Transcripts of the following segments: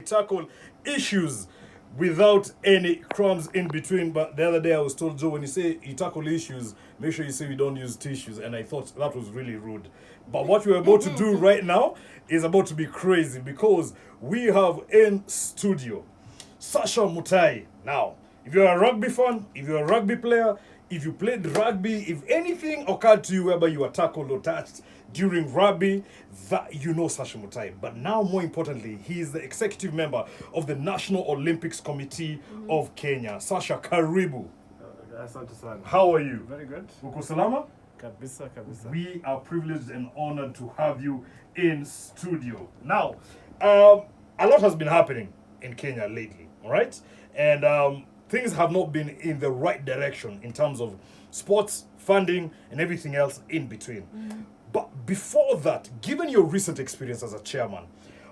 tackle issues without any crumbs in between. But the other day I was told, Joe, when you say you tackle issues, make sure you say we don't use tissues. And I thought that was really rude. But what we're about to do right now is about to be crazy because we have in studio Sasha Mutai. Now, if you're a rugby fan, if you're a rugby player, if you played rugby, if anything occurred to you whereby you were tackled or touched during rugby, that you know Sasha Mutai. But now, more importantly, he is the executive member of the National Olympics Committee of Kenya. Sasha, karibu. Asante sana. How are you? Very good. Uko salama? Kabisa, kabisa. We are privileged and honored to have you in studio. Now, a lot has been happening in Kenya lately, all right? And things have not been in the right direction in terms of sports, funding, and everything else in between. But before that, given your recent experience as a chairman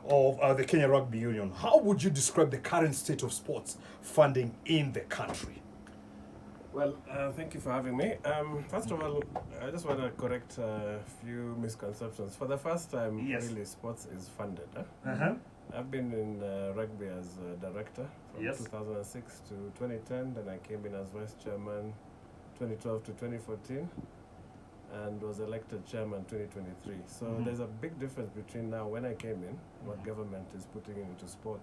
of the Kenya Rugby Union, how would you describe the current state of sports funding in the country? Well, thank you for having me. First of all, I just want to correct a few misconceptions. For the first time, Yes. really, sports is funded. Uh-huh. I've been in rugby as a director from Yes. 2006 to 2010. Then I came in as vice chairman 2012 to 2014 and was elected chairman 2023. So there's a big difference between now when I came in, what government is putting into sport,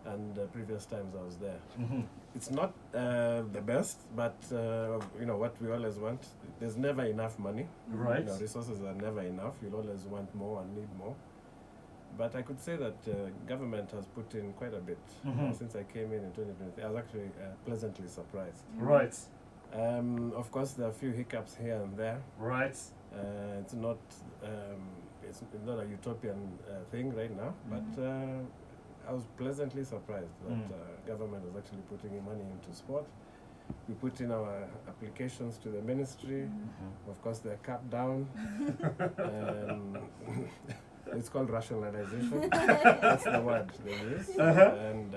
and previous times I was there. It's not the best, but you know what we always want. There's never enough money. Right. You know, resources are never enough. You'll always want more and need more. But I could say that government has put in quite a bit since I came in 2023. I was actually pleasantly surprised. Right. Of course, there are a few hiccups here and there. Right. It's not a utopian thing right now, but I was pleasantly surprised that government was actually putting in money into sport. We put in our applications to the ministry. Of course, they're cut down. It's called rationalization. That's the word they use. And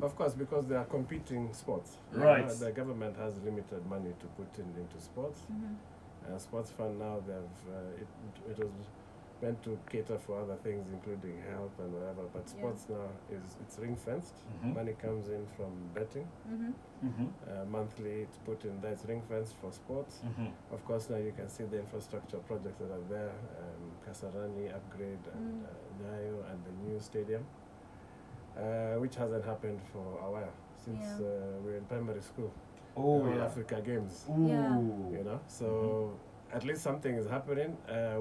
of course, because they are competing sports. Right. The government has limited money to put into sports. Sports fund now, it was meant to cater for other things, including health and whatever. But sports now it's ring fenced. Money comes in from betting. Monthly, it's put in there. It's ring fenced for sports. Of course, now you can see the infrastructure projects that are there: Kasarani upgrade and Nyayo and the new stadium, which hasn't happened for a while since we're in primary school. Africa Games. You know, so. At least something is happening.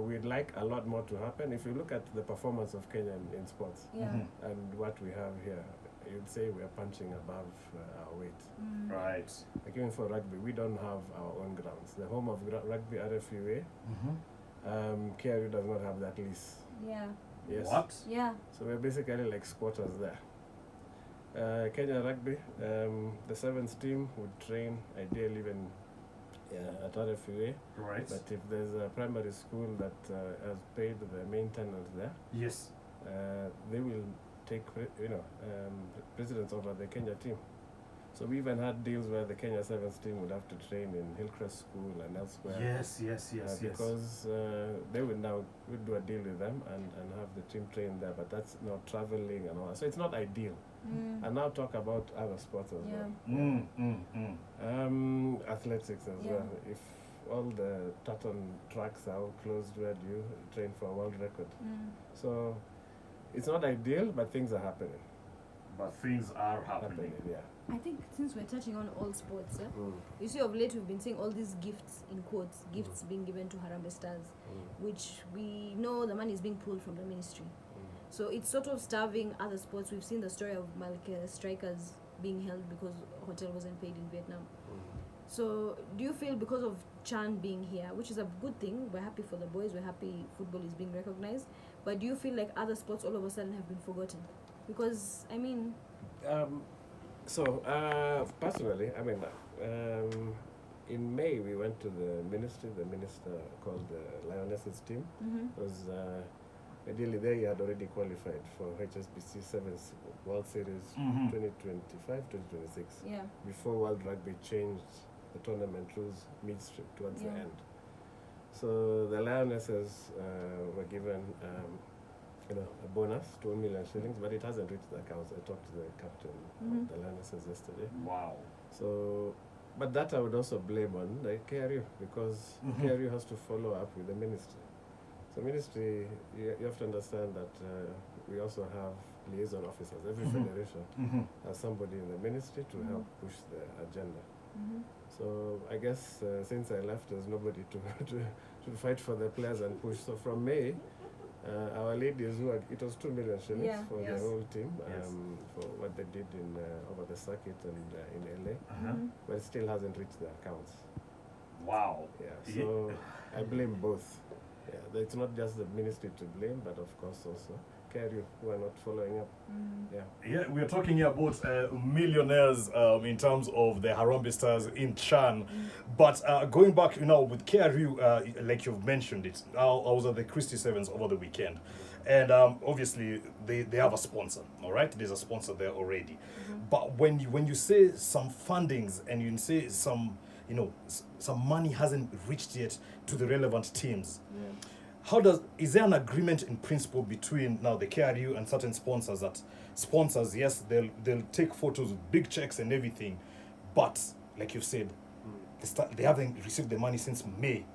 We'd like a lot more to happen. If you look at the performance of Kenya in sports and what we have here, you'd say we are punching above our weight. Right. Like even for rugby, we don't have our own grounds. The home of rugby, RFUA, KRU does not have that lease. Yes. What? So we're basically like squatters there. Kenya Rugby, the sevens team would train ideally even at RFUA. Right. But if there's a primary school that has paid the maintenance there, Yes. they will take precedence over the Kenya team. So we even had deals where the Kenya Sevens team would have to train in Hillcrest School and elsewhere. Yes. Because they would now do a deal with them and have the team train there, but that's not traveling and all that. So it's not ideal. And now talk about other sports as well. Athletics as well. If all the Taton tracks are all closed, where do you train for a world record? So it's not ideal, but things are happening. But things are happening. I think since we're touching on all sports, you see of late we've been seeing all these gifts, in quotes, gifts being given to Harambee Stars, which we know the money is being pulled from the ministry. So it's sort of starving other sports. We've seen the story of strikers being held because hotel wasn't paid in Vietnam. So do you feel because of CHAN being here, which is a good thing, we're happy for the boys, we're happy football is being recognized, but do you feel like other sports all of a sudden have been forgotten? Because, I mean... personally, I mean, in May we went to the ministry. The minister called the Lionesses team. Because ideally they had already qualified for HSBC Sevens World Series 2025-2026. Before World Rugby changed the tournament rules midstream towards the end. So the Lionesses were given a bonus, 2 million shillings, but it hasn't reached the accounts. I talked to the captain of the Lionesses yesterday. Wow. So, but that I would also blame on the KRU, because KRU has to follow up with the ministry. So ministry, you have to understand that we also have liaison officers. Every federation has somebody in the ministry to help push the agenda. So I guess since I left, there's nobody to fight for the players and push. So from May, our ladies it was 2 million shillings for the whole team for what they did in over the circuit and in LA, but it still hasn't reached the accounts. Wow. Yeah. So I blame both. Yeah, it's not just the ministry to blame, but of course also KRU who are not following up. Yeah, we are talking here about millionaires in terms of the Harambee Stars in CHAN. But going back, with KRU, like you've mentioned it, I was at the Christie Sevens over the weekend. And obviously, they have a sponsor, all right? There's a sponsor there already. But when you say some fundings and you say some money hasn't reached yet to the relevant teams, is there an agreement in principle between now the KRU and certain sponsors that sponsors, yes, they'll take photos with big checks and everything, but like you said, they haven't received the money since May.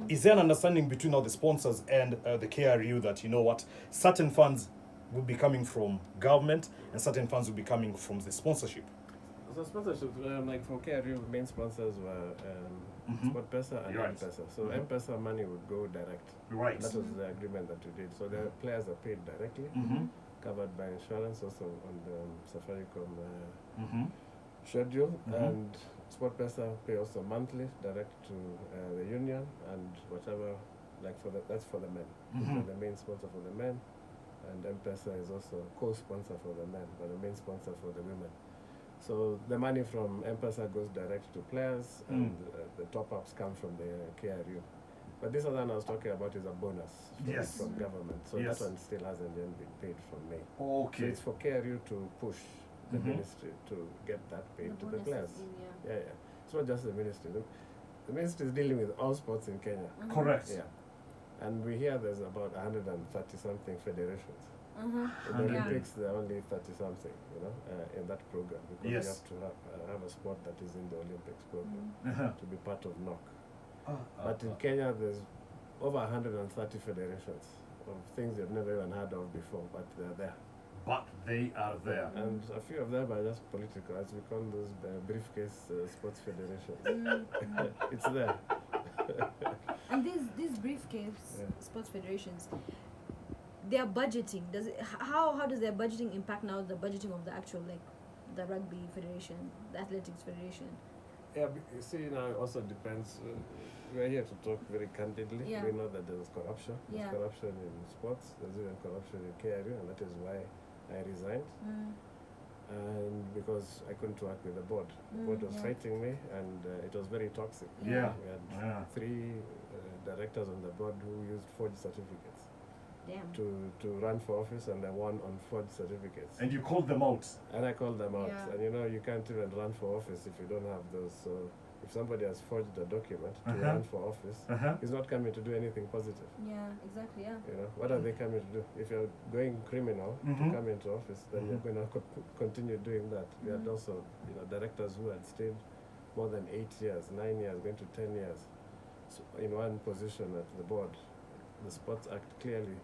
Is there an understanding between now the sponsors and the KRU that, certain funds will be coming from government and certain funds will be coming from the sponsorship? So sponsorship, like for KRU, main sponsors were SportyPesa and M-Pesa. So M-Pesa money would go direct. Right. That was the agreement that we did. So the players are paid directly, covered by insurance, also on the Safaricom schedule. And SportyPesa pay also monthly direct to the union and whatever, that's for the men. So the main sponsor for the men, and M-Pesa is also co-sponsor for the men, but the main sponsor for the women. So the money from M-Pesa goes direct to players, and the top-ups come from the KRU. But this other one I was talking about is a bonus from government. So that one still hasn't been paid from May. Okay. So it's for KRU to push the ministry to get that paid to the players. It's not just the ministry. The ministry is dealing with all sports in Kenya. Correct. Yeah. And we hear there's about 130-something federations. In the Olympics, there are only 30-something, in that program, because you have to have a sport that is in the Olympics program to be part of NOC. But in Kenya, there's over 130 federations of things you've never even heard of before, but they're there. But they are there. And a few of them are just political, as we call those briefcase sports federations. It's there. And these briefcase sports federations, their budgeting, how does their budgeting impact now the budgeting of the actual, the rugby federation, the athletics federation? Yeah, you see, now it also depends. We're here to talk very candidly. We know that there's corruption. There's corruption in sports. There's even corruption in KRU, and that is why I resigned. And because I couldn't work with the board. The board was fighting me, and it was very toxic. We had 3 directors on the board who used forged certificates to run for office, and they won on forged certificates. And you called them out. And I called them out. And you can't even run for office if you don't have those. So if somebody has forged a document to run for office, he's not coming to do anything positive. Yeah, exactly, What are they coming to do? If you're going criminal to come into office, then you're going to continue doing that. We had also, directors who had stayed more than 8 years, 9 years, going to 10 years, so in one position at the board. The Sports Act clearly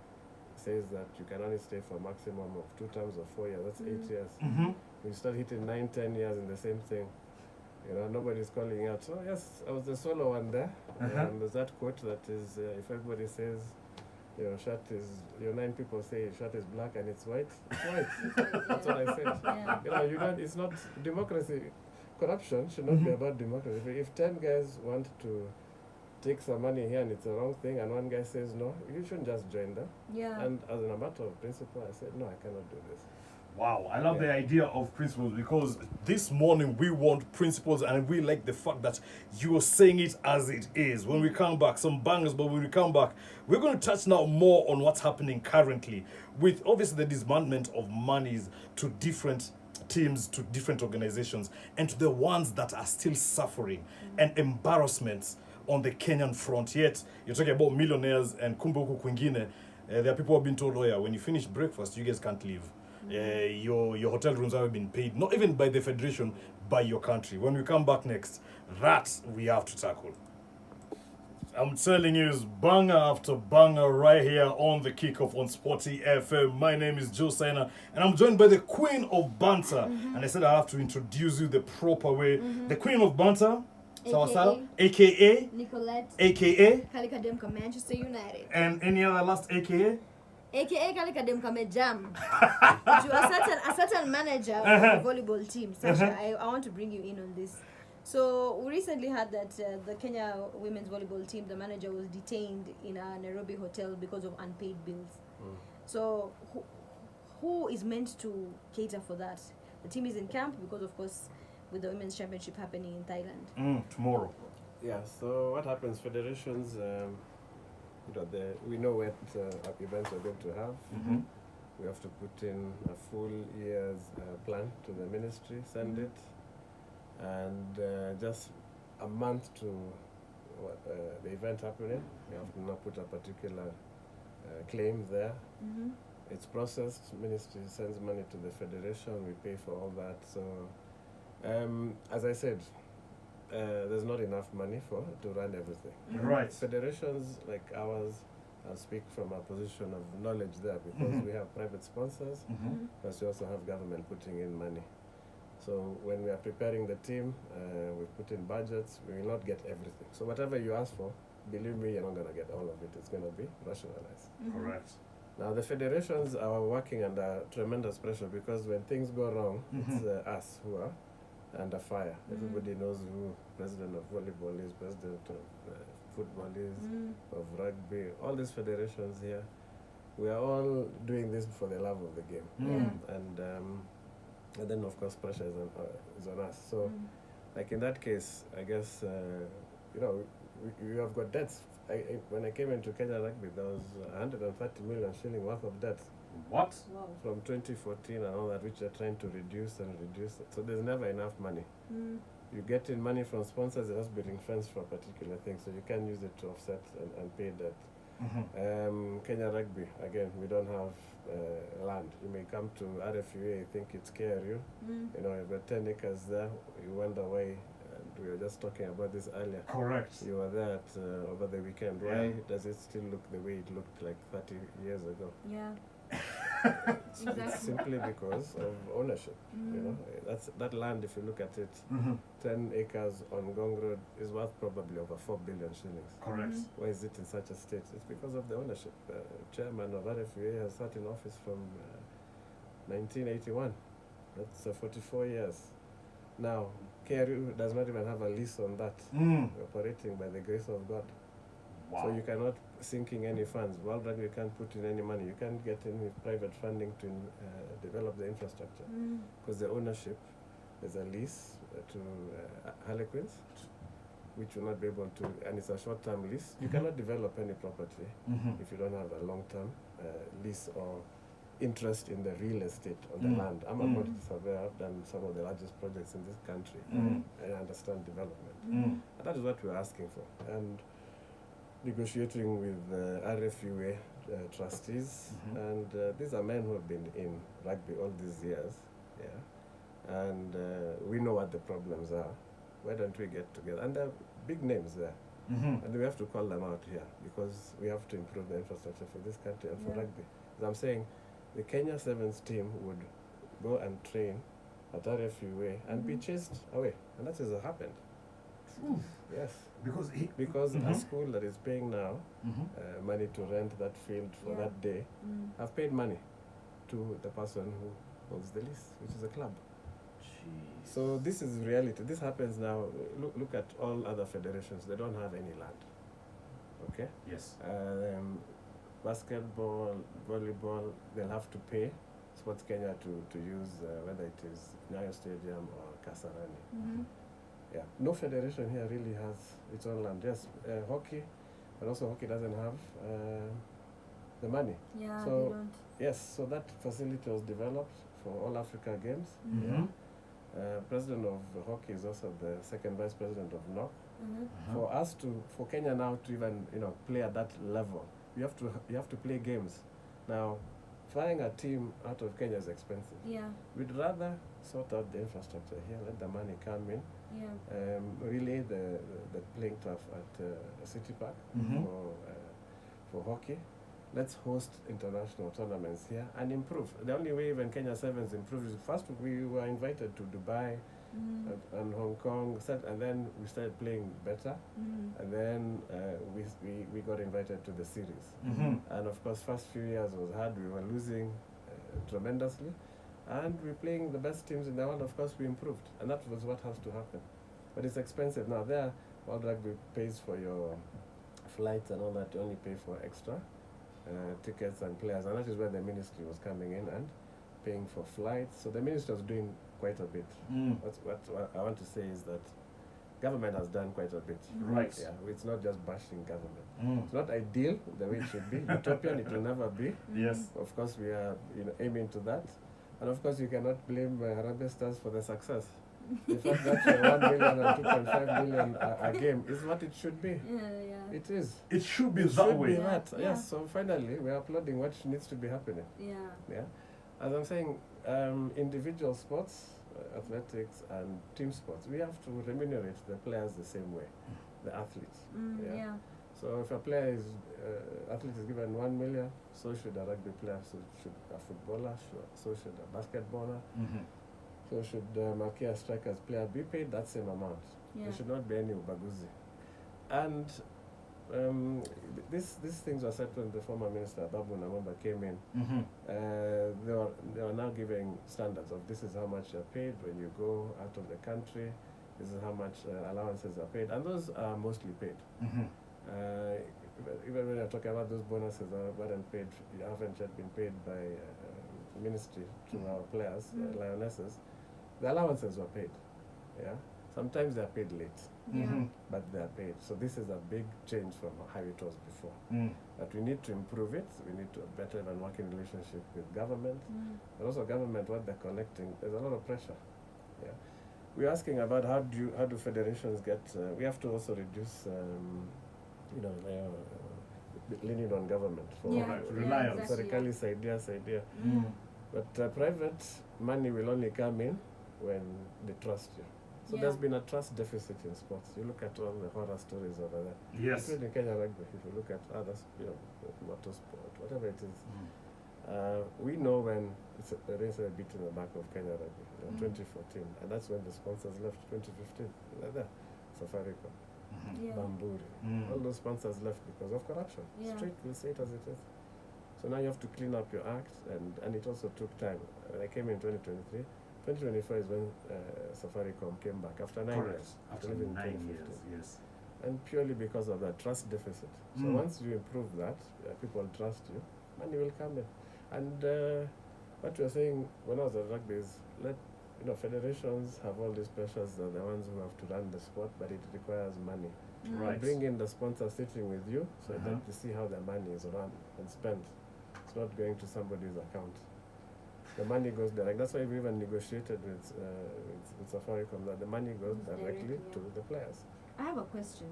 says that you can only stay for a maximum of 2 terms or 4 years. That's 8 years. You start hitting 9, 10 years in the same thing. Nobody's calling out. So yes, I was the solo one there. And there's that quote that is, if everybody says your shirt is, 9 people say your shirt is black and it's white, it's white. That's what I said. It's not democracy. Corruption should not be about democracy. If 10 guys want to take some money here and it's the wrong thing, and one guy says no, you shouldn't just join them. And as a matter of principle, I said no, I cannot do this. Wow, I love the idea of principles, because this morning we want principles, and we like the fact that you are saying it as it is. When we come back, some bangers, but when we come back, we're going to touch now more on what's happening currently with obviously the dismantlement of monies to different teams, to different organizations, and to the ones that are still suffering and embarrassments on the Kenyan front. Yet you're talking about millionaires and kumbuku kwingine. There are people who have been told, oh yeah, when you finish breakfast, you guys can't leave. Your hotel rooms haven't been paid, not even by the federation, by your country. When we come back next, that we have to tackle. I'm telling you, it's banger after banger right here on the kickoff on Sporty FM. My name is Joe Saina, and I'm joined by the Queen of Banter. And I said I have to introduce you the proper way. The Queen of Banter, aka Nicolette, aka Kalikademka Manchester United, and any other last aka? aka Kalikademka Jam. To a certain manager of the volleyball team, Sasha, I want to bring you in on this. So we recently heard that the Kenya women's volleyball team, the manager was detained in a Nairobi hotel because of unpaid bills. So who is meant to cater for that? The team is in camp because, of course, with the women's championship happening in Thailand. Tomorrow. Yeah, so what happens, federations, we know what events we're going to have. We have to put in a full year's plan to the ministry, send it, and just a month to the event happening, we have to now put a particular claim there. It's processed, ministry sends money to the federation, we pay for all that. So, as I said, there's not enough money to run everything. Right. Federations like ours, I'll speak from a position of knowledge there, because we have private sponsors, plus we also have government putting in money. So when we are preparing the team, we put in budgets, we will not get everything. So whatever you ask for, believe me, you're not going to get all of it. It's going to be rationalized. Correct. Now the federations are working under tremendous pressure, because when things go wrong, it's us who are under fire. Everybody knows who president of volleyball is, president of football is, of rugby. All these federations here, we are all doing this for the love of the game. And then of course pressure is on us. So like in that case, I guess, we have got debts. When I came into Kenya Rugby, there was 130 million shilling worth of debt. What? Wow. From 2014 and all that, which they're trying to reduce and reduce. So there's never enough money. You get in money from sponsors, it has to be ring-fenced for a particular thing, so you can use it to offset and pay debt. Kenya Rugby, again, we don't have land. You may come to RFUA, you think it's KRU. You've got 10 acres there, you wonder why, and we were just talking about this earlier. Correct. You were there over the weekend. Why does it still look the way it looked like 30 years ago? Yeah. It's simply because of ownership. That land, if you look at it, 10 acres on Gong Road is worth probably over 4 billion shillings. Correct. Why is it in such a state? It's because of the ownership. Chairman of RFUA has sat in office from 1981. That's 44 years. Now, KRU does not even have a lease on that. We're operating by the grace of God. Wow. So you cannot sinking any funds. World Rugby can't put in any money. You can't get any private funding to develop the infrastructure, because the ownership is a lease to Harlequins, which will not be able to, and it's a short-term lease. You cannot develop any property if you don't have a long-term lease or interest in the real estate on the land. I'm a quantity surveyor. I've done some of the largest projects in this country. I understand development. And that is what we're asking for. And negotiating with RFUA trustees, and these are men who have been in rugby all these years, and we know what the problems are. Why don't we get together? And there are big names there, and we have to call them out here, because we have to improve the infrastructure for this country and for rugby. As I'm saying, the Kenya Sevens team would go and train at RFUA and be chased away, and that has happened. Yes, because a school that is paying now money to rent that field for that day have paid money to the person who holds the lease, which is a club. Jeez. So this is reality. This happens now. Look at all other federations. They don't have any land. Okay. Yes. Basketball, volleyball, they'll have to pay Sports Kenya to use whether it is Nyayo Stadium or Kasarani. Yeah, no federation here really has its own land. Yes, hockey, but also hockey doesn't have the money. Yeah, So, they don't. Yes, so that facility was developed for All Africa Games. President of hockey is also the second vice president of NOC. For Kenya now to even play at that level, you have to play games. Now, flying a team out of Kenya is expensive. Yeah. We'd rather sort out the infrastructure here, let the money come in, Yeah. relay the playing turf at City Park for hockey. Let's host international tournaments here and improve. The only way even Kenya Sevens improves is first we were invited to Dubai and Hong Kong, and then we started playing better, and then we got invited to the series. And of course, first few years was hard. We were losing tremendously, and we're playing the best teams in the world. Of course, we improved, and that was what has to happen. But it's expensive now. There, World Rugby pays for your flights and all that. You only pay for extra tickets and players, and that is where the ministry was coming in and paying for flights. So the ministry was doing quite a bit. What I want to say is that government has done quite a bit. Right. Yeah, it's not just bashing government. It's not ideal the way it should be. Utopian, it will never be. Yes. Of course, we are aiming to that, and of course, you cannot blame Harambee Stars for the success. The fact that 1 million and 2.5 million a game is what it should be. Yeah. It is. It should be It that should way. be that. Yeah. Yes. So finally, we are applauding what needs to be happening. Yeah. Yeah. As I'm saying, individual sports, athletics and team sports, we have to remunerate the players the same way, the athletes. Yeah. So if a player is, athlete is given 1 million, so should a rugby player, so should a footballer, so should a basketballer, so should Makia strikers player be paid that same amount. Yeah. There should not be any ubaguzi. And these things were set when the former minister Babu Namamba came in. They were now giving standards of this is how much you're paid when you go out of the country, this is how much allowances are paid, and those are mostly paid. Even when you're talking about those bonuses that weren't paid, you haven't yet been paid by ministry to our players, Lionesses, the allowances were paid. Yeah, sometimes they're paid late. But they are paid. So this is a big change from how it was before. But we need to improve it. We need to have better and working relationship with government. But also government, what they're collecting, there's a lot of pressure. Yeah, we're asking about how do federations get. We have to also reduce, leaning on government for reliance. serikali saidia. But private money will only come in when they trust you. So there's been a trust deficit in sports. You look at all the horror stories over there. Yes. Including Kenya Rugby, if you look at others, motorsport, whatever it is. We know when there is a bit in the back of Kenya Rugby, 2014, and that's when the sponsors left, 2015. Like that, Safaricom, Bamburi, all those sponsors left because of corruption. Straight, we'll say it as it is. So now you have to clean up your act, and it also took time. When I came in 2023, 2024 is when Safaricom came back after 9 years. After 9 years, yes. And purely because of that trust deficit. So once you improve that, people trust you, money will come in. And what we are saying when I was at rugby is federations have all these pressures. They're the ones who have to run the sport, but it requires money. Right. Bring in the sponsor sitting with you so that you see how the money is run and spent. It's not going to somebody's account. The money goes direct. That's why we even negotiated with Safaricom that the money goes directly to the players. I have a question.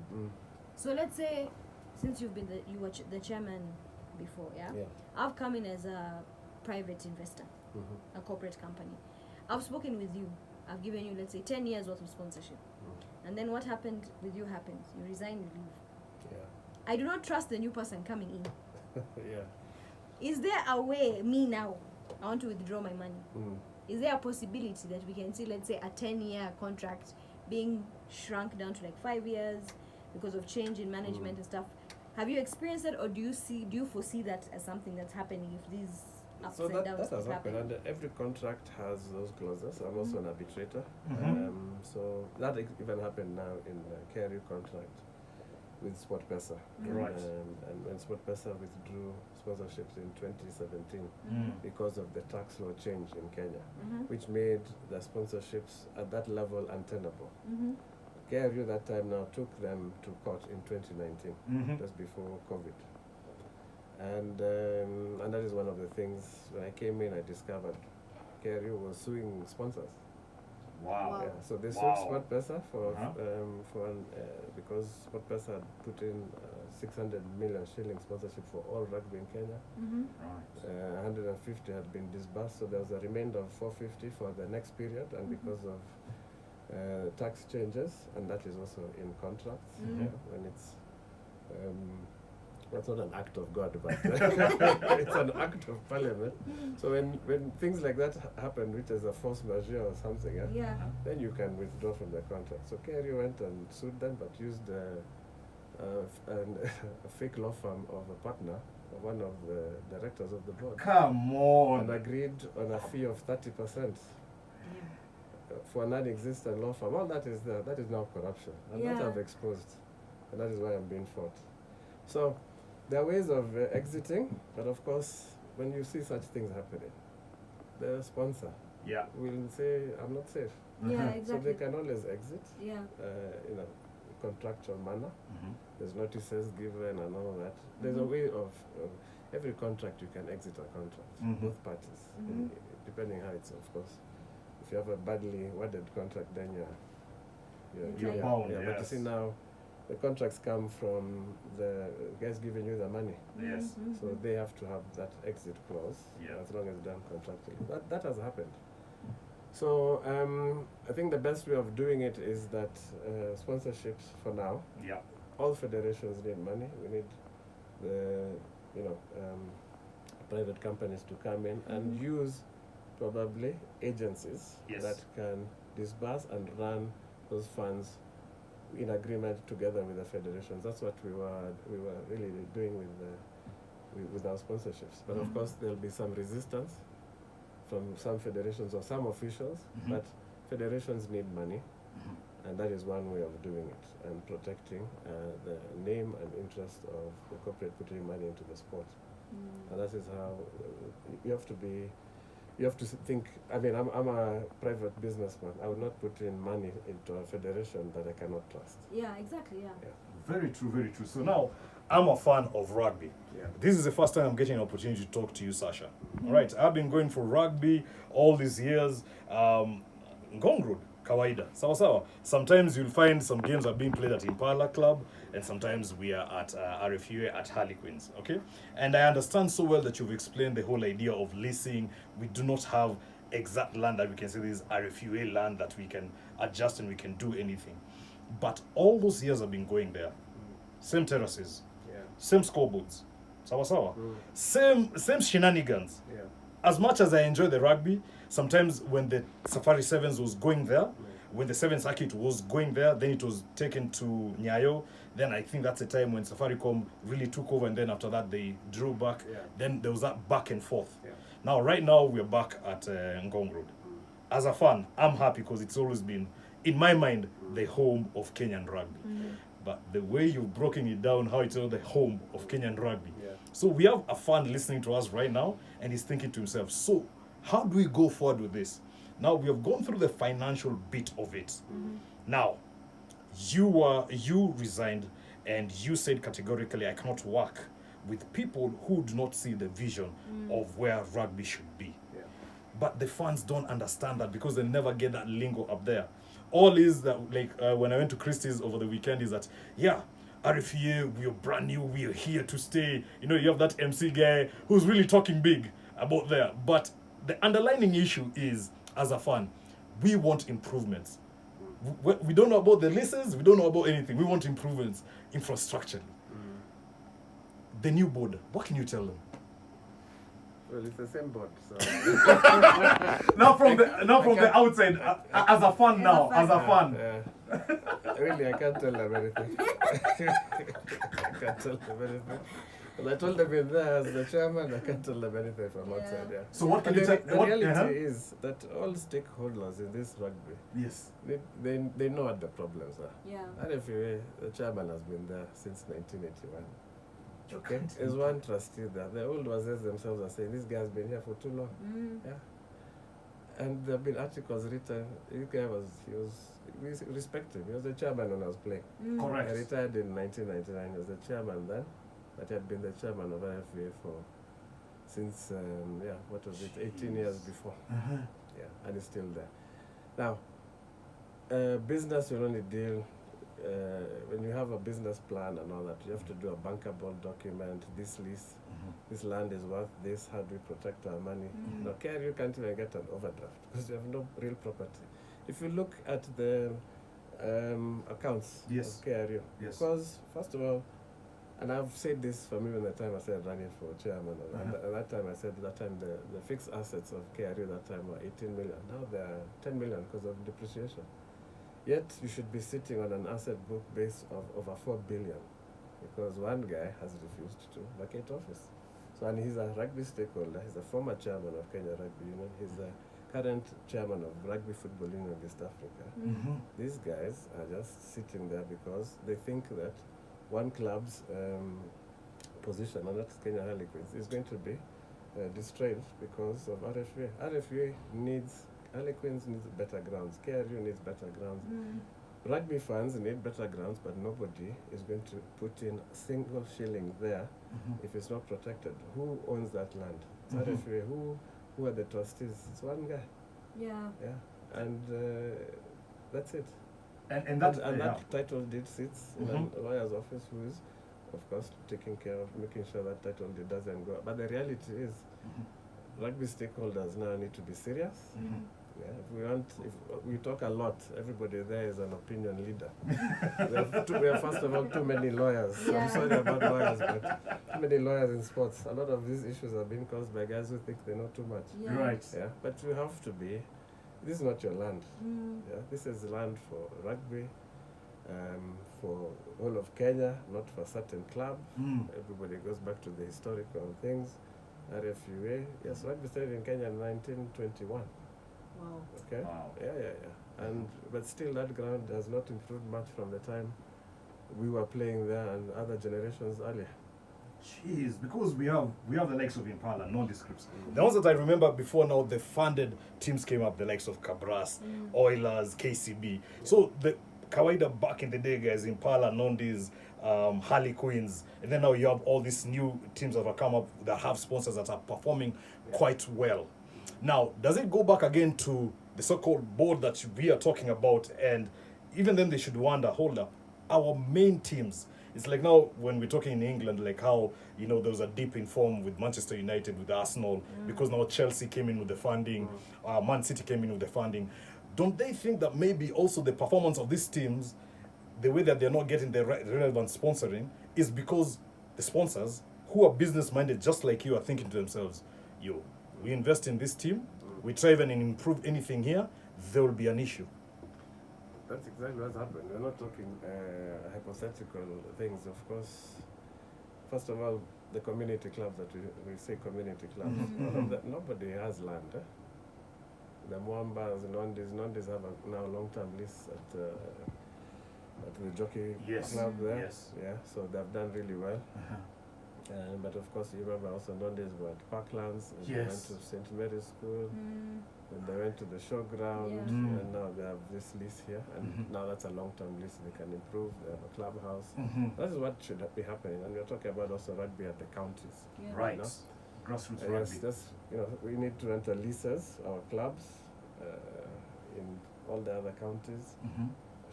So let's say, since you were the chairman before, I've come in as a private investor, a corporate company. I've spoken with you. I've given you, let's say, 10 years worth of sponsorship. And then what happened with you happens. You resign, you leave. I do not trust the new person coming in. Is there a way, me now, I want to withdraw my money. Is there a possibility that we can see, let's say, a 10-year contract being shrunk down to like 5 years because of change in management and stuff? Have you experienced that, or do you foresee that as something that's happening if these ups and downs that has happen? happened, and every contract has those clauses. I'm also an arbitrator. So that even happened now in the KRU contract with SportPesa. Right. And when SportPesa withdrew sponsorships in 2017 because of the tax law change in Kenya, which made the sponsorships at that level untenable. KRU that time now took them to court in 2019, just before COVID. And that is one of the things, when I came in, I discovered KRU was suing sponsors. Wow. Yeah, so they sued Wow. SportPesa Uh-huh. because SportPesa had put in 600 million shilling sponsorship for all rugby in Kenya. Right. 150 had been disbursed, so there was a remainder of 450 for the next period, and because of tax changes, and that is also in contracts, when it's that's not an act of God, but it's an act of parliament. So when things like that happen, which is a force majeure or something, then you can withdraw from the contract. So Kerry went and sued them, but used a fake law firm of a partner, one of the directors of the board. Come on. And agreed on a fee of 30% for a non-existent law firm. All that is there. That is now corruption, and that I've exposed, and that is why I'm being fought. So there are ways of exiting, but of course, when you see such things happening, the sponsor will say, "I'm not safe." Yeah, exactly. So they can always exit. Yeah. In a contractual manner. There's notices given and all that. There's a way of every contract you can exit a contract, both parties, depending how it's, of course. If you have a badly worded contract, then you're bound. Yeah, but you see now, the contracts come from the guys giving you the money. Yes. So they have to have that exit clause, as long as done contractually. That has happened. So I think the best way of doing it is that sponsorships for now. Yeah. All federations need money. We need the private companies to come in and use probably agencies that can disburse and run those funds in agreement together with the federations. That's what we were really doing with our sponsorships. But of course, there'll be some resistance from some federations or some officials. But federations need money, and that is one way of doing it and protecting the name and interest of the corporate putting money into the sport. And that is how you have to be. You have to think. I mean, I'm a private businessman. I would not put in money into a federation that I cannot trust. Yeah, exactly. Yeah. Very true, very true. So now, I'm a fan of rugby. This is the first time I'm getting an opportunity to talk to you, Sasha. All right, I've been going for rugby all these years. Ngong kawaida, sawa sawa. Sometimes you'll find some games are being played at Impala Club, and sometimes we are at RFUA at Harlequins, okay? And I understand so well that you've explained the whole idea of leasing. We do not have exact land that we can say this is RFUA land that we can adjust and we can do anything. But all those years I've been going there. Same terraces, same scoreboards, sawa sawa. Same shenanigans. As much as I enjoy the rugby, sometimes when the Safari Sevens was going there, when the 7th circuit was going there, then it was taken to Nyayo. Then I think that's the time when Safaricom really took over, and then after that they drew back. Then there was that back and forth. Now, right now, we're back at Ngong Road. As a fan, I'm happy because it's always been, in my mind, the home of Kenyan rugby. But the way you've broken it down, how it's all the home of Kenyan rugby. So we have a fan listening to us right now, and he's thinking to himself, so how do we go forward with this? Now, we have gone through the financial bit of it. Now, you resigned, and you said categorically, I cannot work with people who do not see the vision of where rugby should be. But the fans don't understand that because they never get that lingo up there. All is that, like when I went to Christie's over the weekend, is that, RFA, we are brand new, we are here to stay. You know, you have that MC guy who's really talking big about there. But the underlying issue is, as a fan, we want improvements. We don't know about the leases, we don't know about anything. We want improvements infrastructurally. The new board, what can you tell them? Well, it's the same board. So Now from the outside, as a fan now, as a fan. Really, I can't tell them anything. I can't tell them anything. And I told them in there as the chairman, I can't tell them anything from outside. So what can you tell? The reality is that all stakeholders in this rugby, they know what the problems are. RFA, the chairman has been there since 1981. Okay, there's one trustee there. The old wazes themselves are saying this guy has been here for too long. And there have been articles written. This guy we respect him. He was the chairman when I was playing. Correct. I retired in 1999. He was the chairman then, but he had been the chairman of RFA since 18 years before. And he's still there. Now, Business will only deal when you have a business plan and all that. You have to do a bankable document. This lease, this land is worth this. How do we protect our money? No, KRU can't even get an overdraft because you have no real property. If you look at the accounts Yes. of KRU, Yes. because first of all, and I've said this from even the time I started running for chairman. And at that time, I said the fixed assets of KRU that time were 18 million. Now they're 10 million because of depreciation. Yet you should be sitting on an asset book base of over 4 billion because one guy has refused to vacate office. So, and he's a rugby stakeholder. He's a former chairman of Kenya Rugby Union. He's the current chairman of Rugby Football Union of East Africa. These guys are just sitting there because they think that one club's position, and that's Kenya Harlequins, is going to be destroyed because of RFUA. RFUA needs, Harlequins needs better grounds. KRU needs better grounds. Rugby fans need better grounds, but nobody is going to put in a single shilling there if it's not protected. Who owns that land? It's RFUA. Who are the trustees? It's one guy. Yeah. Yeah, and that's it. And that title deed sits in a lawyer's office who is, of course, taking care of making sure that title deed doesn't go. But the reality is, rugby stakeholders now need to be serious. Yeah, if we talk a lot, everybody there is an opinion leader. we have first of all too many lawyers. So I'm sorry about lawyers, but too many lawyers in sports. A lot of these issues are being caused by guys who think they know too much. Yeah. Right. Yeah, but you have to be. This is not your land. Yeah, this is land for rugby, for all of Kenya, not for a certain club. Everybody goes back to the historical things. RFUA. Yes, rugby started in Kenya in 1921. Wow. Okay. Wow. Yeah. And but still, that ground has not improved much from the time we were playing there and other generations earlier. Jeez, because we have the likes of Impala, nondescripts. The ones that I remember before now, the funded teams came up, the likes of Cabras, Oilers, KCB. So the Kawaida back in the day, guys, Impala, Nondis, Harlequins, and then now you have all these new teams that have come up that have sponsors that are performing quite well. Now, does it go back again to the so-called board that we are talking about? And even then they should wonder, hold up, our main teams, it's like now when we're talking in England, like how, you know, there was a dip in form with Manchester United, with Arsenal, because now Chelsea came in with the funding, Man City came in with the funding. Don't they think that maybe also the performance of these teams, the way that they're not getting the relevant sponsoring, is because the sponsors, who are business-minded just like you, are thinking to themselves, yo, we invest in this team, we try even and improve anything here, there will be an issue. That's exactly what's happened. We're not talking hypothetical things, of course. First of all, the community clubs that we say community clubs, nobody has land. The Mwambas, Nondis have now long-term lease at the Jockey Club there. Yes. Yeah, so they've done really well. But of course, you remember also Nondis were at Parklands, and they went to St. Mary's School, and they went to the showground, and now they have this lease here, and now that's a long-term lease. They can improve. They have a clubhouse. That is what should be happening, and we're talking about also rugby at the counties. Yeah. Right. You know? Grassroots Yes, rugby. that's, we need to enter leases. Our clubs in all the other counties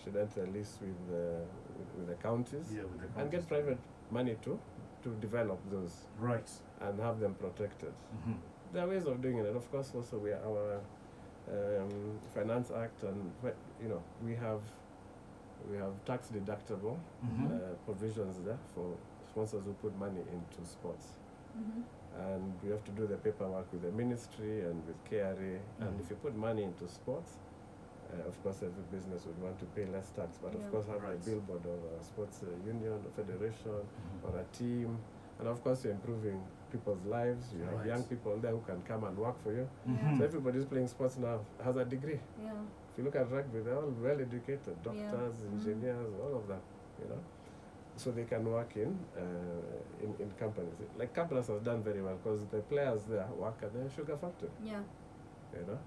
should enter a lease with the counties, Yeah, with the and counties. get private money to develop those Right. and have them protected. There are ways of doing it, and of course also our Finance Act, and we have tax deductible provisions there for sponsors who put money into sports. And we have to do the paperwork with the ministry and with KRA. And if you put money into sports, of course every business would want to pay less tax, but of course have a billboard of a sports union, a federation, or a team. And of course you're improving people's lives. You have young people there who can come and work for you. So everybody who's playing sports now has a degree. Yeah. If you look at rugby, they're all well educated, doctors, engineers, all of them, so they can work in companies. Like Cabras has done very well because the players there work at the sugar factory. Yeah.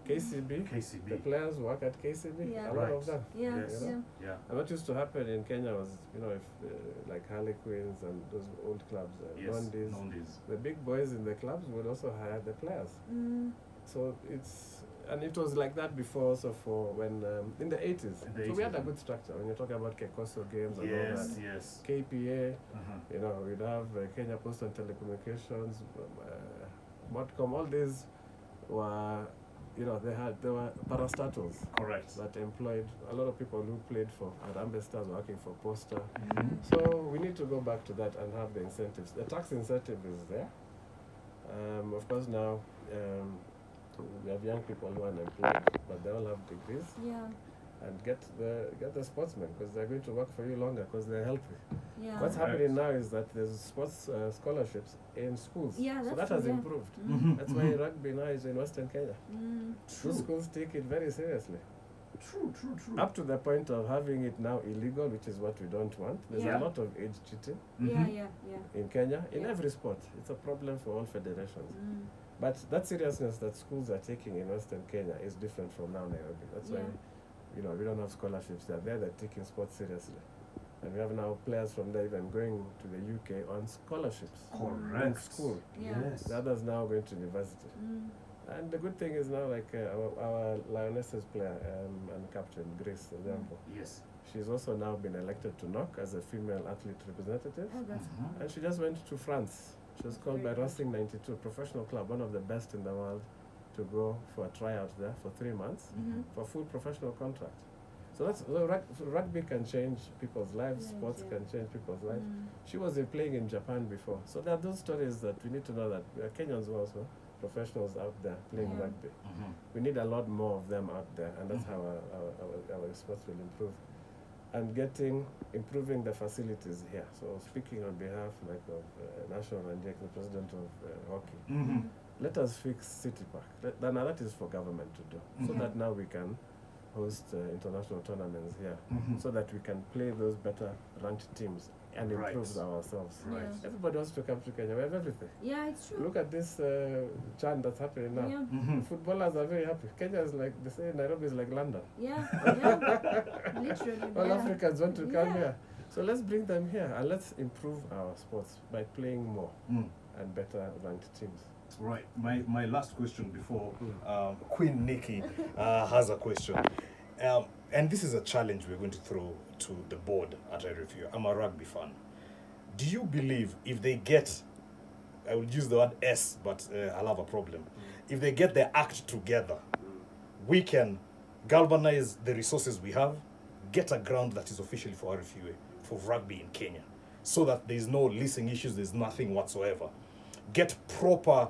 KCB, the players work at KCB, Yeah. a lot of them. Yeah. Yes. Yeah. Yeah. And what used to happen in Kenya was, if like Harlequins and those old clubs, Nondis. the big boys in the clubs would also hire the players. So it's and it was like that before also for when in the 80s. In the So we had 80s, a good structure. When you talk about Kekoso games and all Yes, that, yes. KPA, Uh-huh. you know, we'd have Kenya Post and Telecommunications, Modcom. All these were, you know, they were parastatals Correct. that employed a lot of people who played for Harambee Stars working for Posta. Mhm. So we need to go back to that and have the incentives. The tax incentive is there. Of course now we have young people who are unemployed, but they all have degrees, Yeah. and get the sportsmen because they're going to work for you longer because they're healthy. Yeah. What's Right. happening now is that there's sports scholarships in schools. Yeah, so that's that true, has yeah. improved. Mhm, That's why rugby now is in Western Kenya. True. Schools take it very seriously. True. Up to the point of having it now illegal, which is what we don't want. There's Yeah. a lot of age cheating Yeah, Mhm. yeah. in Kenya, in Yeah. every sport. It's a problem for all federations. But that seriousness that schools are taking in Western Kenya is different from now Nairobi. That's why, Yeah. you know, we don't have scholarships there. They're taking sports seriously. And we have now players from there even going to the UK on scholarships. In Correct. school. Yeah. Yes. The others now going to university. And the good thing is now, like our Lionesses player and captain, Grace Odhiambo, Yes. she's also now been elected to NOC as a female athlete representative. Oh, that's Mhm. And she just went to France. She was called by Very good. Racing 92, professional club, one of the best in the world, to go for a tryout there for 3 months for a full professional contract. So rugby can change people's lives, Yes, sports yeah. can change people's lives. She was playing in Japan before. So there are those stories that we need to know that we are Kenyans who are also professionals out there playing Yeah. rugby. Mhm. We need a lot more of them out there, and that's how our sports will improve. And improving the facilities here. So speaking on behalf of National Ranjek, the president of hockey, Mhm. let us fix City Park. Now that is for government to do, so Mhm. that now we can host international tournaments here, Mhm. so that we can play those better ranked teams and Right. improve ourselves. Right. Yeah. Everybody wants to come to Kenya. We have everything. Yeah, it's true. Look at this CHAN that's happening now. Yeah. Mhm. Footballers are very happy. Kenya is like, they say Nairobi is like London. Yeah. Yeah. Literally. All yeah. Africans want to come Yeah. here. So let's bring them here and let's improve our sports by playing more Mm. and better ranked teams. Right. My last question before Queen Nikki has a question. And this is a challenge we're going to throw to the board at RFU. I'm a rugby fan. Do you believe if they get, I will use the word S, but I'll have a problem. If they get their act together, we can galvanize the resources we have, get a ground that is officially for RFUA, for rugby in Kenya, so that there's no leasing issues, there's nothing whatsoever. Get proper,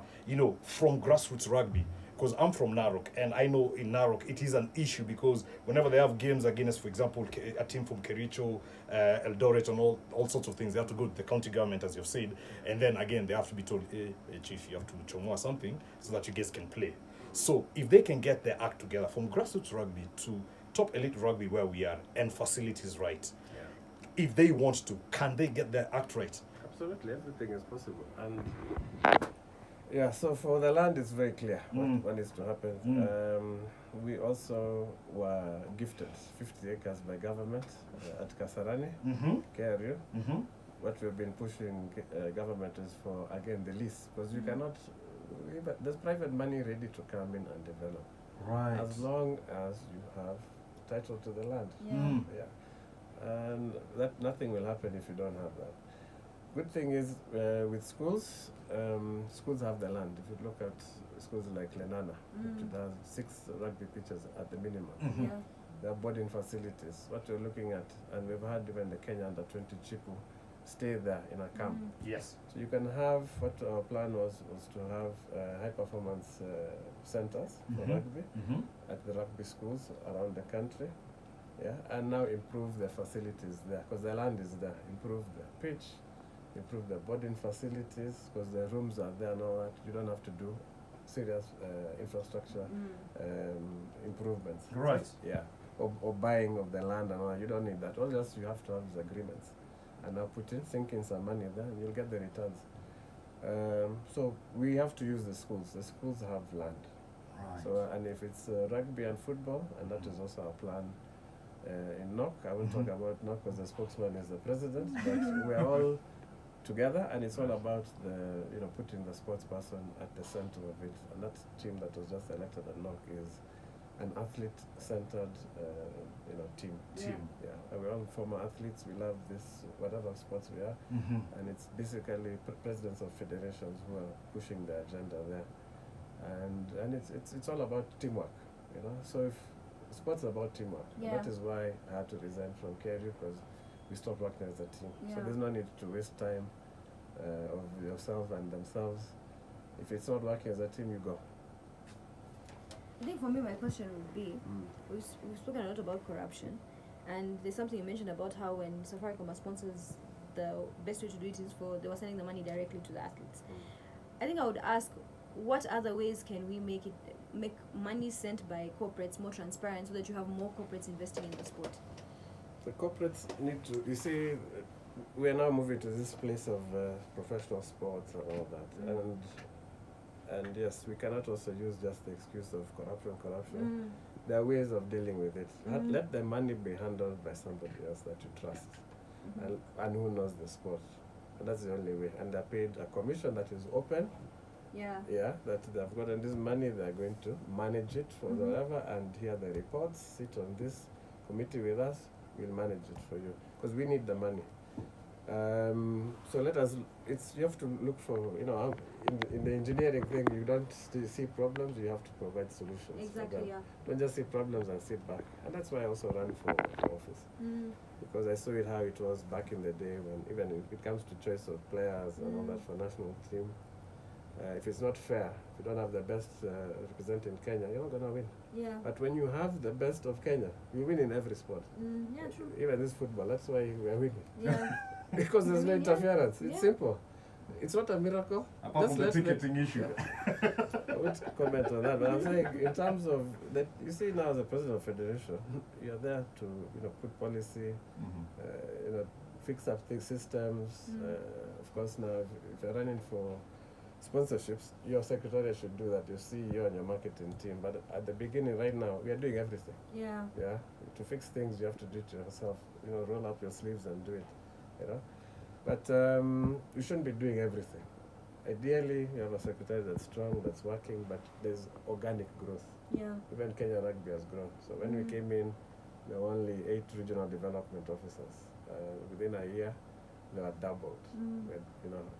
from grassroots rugby. Because I'm from Narok, and I know in Narok it is an issue because whenever they have games against, for example, a team from Kericho, Eldoret, and all sorts of things, they have to go to the county government, as you've said, and then again they have to be told, hey, chief, you have to chomoa something so that you guys can play. So if they can get their act together from grassroots rugby to top elite rugby where we are, and facilities right, if they want to, can they get their act right? Absolutely, everything is possible. And yeah, so for the land, it's very clear what needs to happen. We also were gifted 50 acres by government at Kasarani, KRU. What we've been pushing government is for, again, the lease, because you cannot, there's private money ready to come in and develop. Right. As long as you have title to the land. Yeah. Yeah. And that nothing will happen if you don't have that. Good thing is with schools, schools have the land. If you look at schools like Lenana, which has 6 rugby pitches at the minimum. Yeah. There are boarding facilities. What we're looking at, and we've had even the Kenya under 20 Chipu stay there in a camp. Yes. So you can have, what our plan was to have high performance centers for rugby at the rugby schools around the country. Yeah, and now improve the facilities there because the land is there. Improve the pitch, improve the boarding facilities because the rooms are there and all that. You don't have to do serious infrastructure improvements. Right. Yeah, or buying of the land and all that. You don't need that. All else you have to have is agreements. And now sink in some money there and you'll get the returns. So we have to use the schools. The schools have land. Right. So, and if it's rugby and football, and that is also our plan in NOC. I won't talk about NOC because the spokesman is the president, but we are all together, and it's all about putting the sports person at the center of it. And that team that was just elected at NOC is an athlete-centered, team. Yeah, and we're all former athletes. We love this, whatever sports we are, and it's basically presidents of federations who are pushing the agenda there, and it's all about teamwork, So if sports is about teamwork, that is why I had to resign from KRU, because we stopped working as a team. So there's no need to waste time of yourself and themselves. If it's not working as a team, you go. I think for me, my question would be, we've spoken a lot about corruption, and there's something you mentioned about how when Safaricom sponsors, the best way to do it is they were sending the money directly to the athletes. I think I would ask, what other ways can we make money sent by corporates more transparent so that you have more corporates investing in the sport? The corporates need to, you see, we are now moving to this place of professional sports and all that. And yes, we cannot also use just the excuse of corruption. There are ways of dealing with it. Let the money be handled by somebody else that you trust and who knows the sport. And that's the only way. And they're paid a commission that is open. Yeah, that they've gotten this money, they're going to manage it for whatever and hear the reports, sit on this committee with us, we'll manage it for you. Because we need the money. So you have to look for, in the engineering thing, you don't see problems, you have to provide solutions. Exactly, Don't just see problems and sit back. And that's why I also ran for office. Because I saw how it was back in the day when even if it comes to choice of players and all that for national team, if it's not fair, if you don't have the best representing Kenya, you're not going to win. Yeah. But when you have the best of Kenya, you win in every sport. Yeah, true. Even this football, that's why we are winning. Yeah. Because there's no interference. It's simple. It's not a miracle. Apart from the ticketing issue. I won't comment on that, but I'm saying in terms of that, you see now as a president of federation, you're there to put policy, fix up things, systems. Of course, now if you're running for sponsorships, your secretary should do that. Your CEO and your marketing team. But at the beginning, right now, we are doing everything. Yeah. To fix things, you have to do it yourself. Roll up your sleeves and do it. But you shouldn't be doing everything. Ideally, you have a secretary that's strong, that's working, but there's organic growth. Yeah. Even Kenya Rugby has grown. So when we came in, there were only 8 regional development officers. Within a year, they were doubled.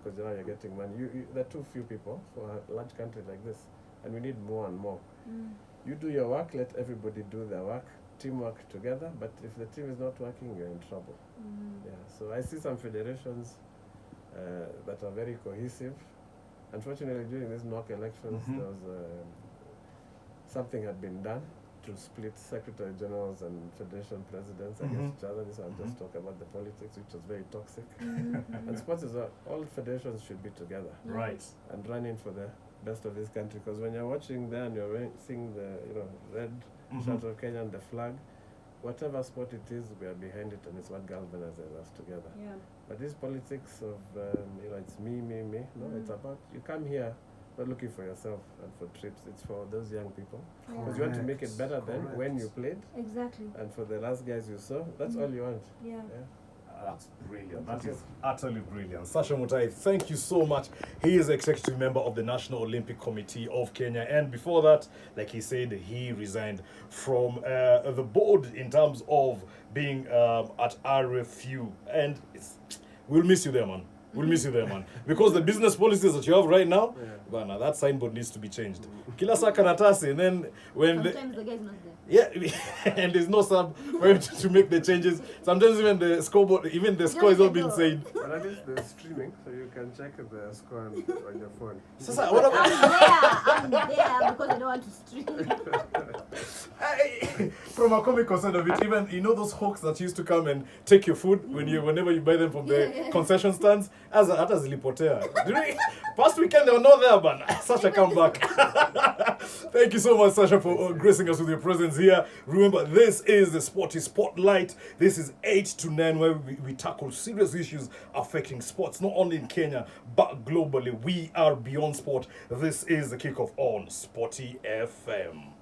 Because now you're getting money. There are too few people for a large country like this, and we need more and more. You do your work, let everybody do their work. Teamwork together, but if the team is not working, you're in trouble. So I see some federations that are very cohesive. Unfortunately, during these NOC elections, there was something had been done to split secretary generals and federation presidents against each other. This I'll just talk about the politics, which was very toxic. And sports is all federations should be together, right, and running for the best of this country. Because when you're watching there and you're seeing the red shirt of Kenya and the flag, whatever sport it is, we are behind it, and it's what galvanizes us together. But this politics of it's me. No, it's about you come here not looking for yourself and for trips. It's for those young people because you want to make it better than when you played. Exactly. And for the last guys you saw, that's all you want. That's brilliant. That is utterly brilliant. Sasha Mutai, thank you so much. He is executive member of the National Olympic Committee of Kenya. And before that, like he said, he resigned from the board in terms of being at RFU. And we'll miss you there, man. We'll miss you there, man. Because the business policies that you have right now, that signboard needs to be changed. Kila saa karatasi, and then when sometimes the guy's not there. And there's no sub for him to make the changes. Sometimes even the scoreboard, even the score is not being said. But at least there's streaming, so you can check the score on your phone. Sasa, what about I'm there because I don't want to stream. From a comical side of it, even those hawks that used to come and take your food whenever you buy them from the concession stands, as zilipotea. Past weekend they were not there, but Sasha, come back. Thank you so much, Sasha, for gracing us with your presence here. Remember, this is the Sporty Spotlight. This is 8 to 9, where we tackle serious issues affecting sports, not only in Kenya, but globally. We are beyond sport. This is the kickoff on Sporty FM.